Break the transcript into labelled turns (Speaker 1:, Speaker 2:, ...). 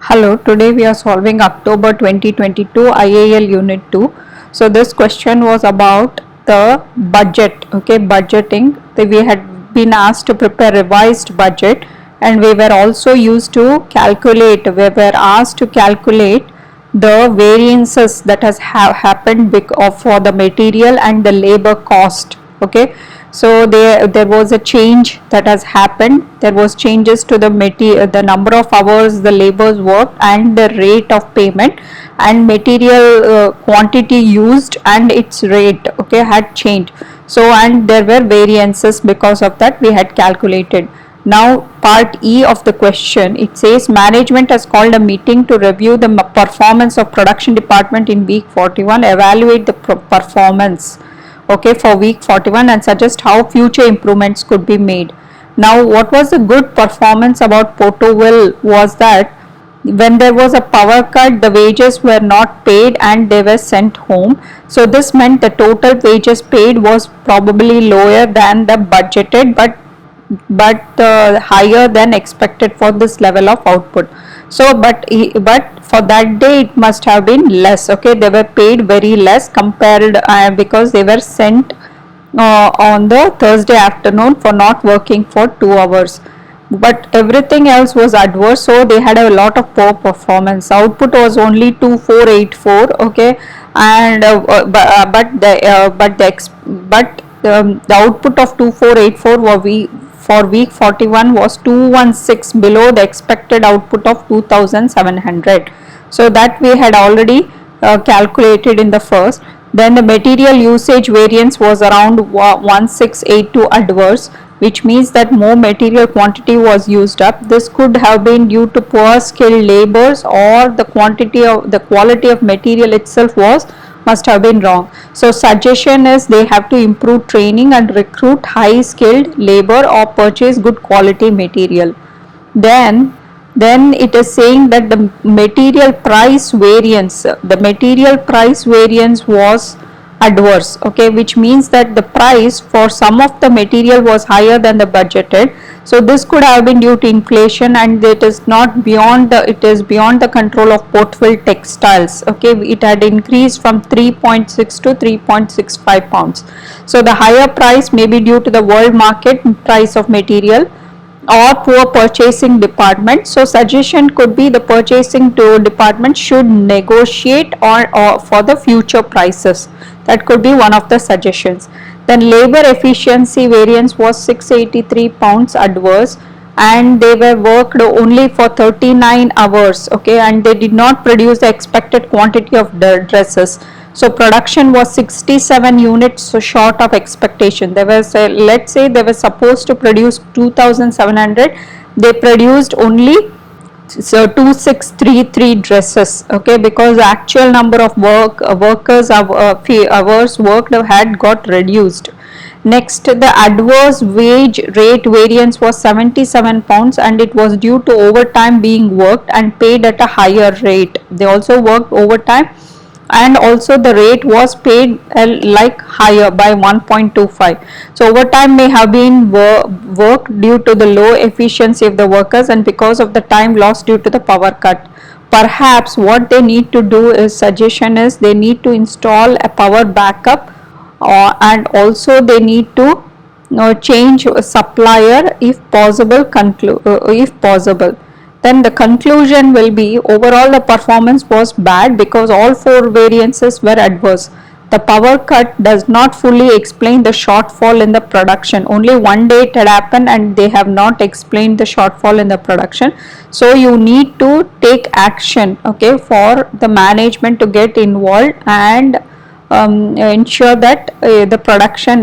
Speaker 1: Hello, today we are solving October 2022 IAL Unit 2. So this question was about the budget, okay, budgeting. We had been asked to prepare revised budget and we were also used to calculate, we were asked to calculate the variances that has happened for the material and the labor cost, okay. So there was a change that has happened. There was changes to the number of hours the laborers worked and the rate of payment, and material quantity used and its rate, okay, had changed. So and there were variances because of that we had calculated. Now part E of the question, it says management has called a meeting to review the performance of production department in week 41, evaluate the performance, okay, for week 41 and suggest how future improvements could be made. Now what was the good performance about Portoville was that when there was a power cut, the wages were not paid and they were sent home. So this meant the total wages paid was probably lower than the budgeted, but higher than expected for this level of output. So but for that day it must have been less, okay, they were paid very less compared because they were sent on the Thursday afternoon for not working for 2 hours. But everything else was adverse, so they had a lot of poor performance. Output was only 2484, okay, and the output of 2484 for week 41 was 216 below the expected output of 2700. So that we had already calculated in the first. Then the material usage variance was around 1682 adverse, which means that more material quantity was used up. This could have been due to poor skilled laborers, or the quality of material itself must have been wrong. So suggestion is they have to improve training and recruit high skilled labor or purchase good quality material. Then it is saying that the material price variance was adverse, okay, which means that the price for some of the material was higher than the budgeted. So this could have been due to inflation, and it is beyond the control of Portville Textiles, okay. It had increased from 3.6 to 3.65 pounds. So the higher price may be due to the world market price of material or poor purchasing department. So suggestion could be the purchasing department should negotiate or for the future prices. That could be one of the suggestions. Then labor efficiency variance was 683 pounds adverse, and they were worked only for 39 hours, okay, and they did not produce the expected quantity of dresses. So production was 67 units short of expectation. There was let's say they were supposed to produce 2700, they produced only 2633 dresses, okay, because the actual number of workers hours worked had got reduced. Next, the adverse wage rate variance was 77 pounds, and it was due to overtime being worked and paid at a higher rate. They also worked overtime, and also the rate was paid like higher by 1.25. So overtime may have been worked due to the low efficiency of the workers and because of the time lost due to the power cut. Perhaps what they need to do is, suggestion is, they need to install a power backup, and also they need to change supplier if possible. Then the conclusion will be, overall the performance was bad because all 4 variances were adverse. The power cut does not fully explain the shortfall in the production. Only one day it had happened and they have not explained the shortfall in the production. So you need to take action, okay, for the management to get involved and ensure that the production is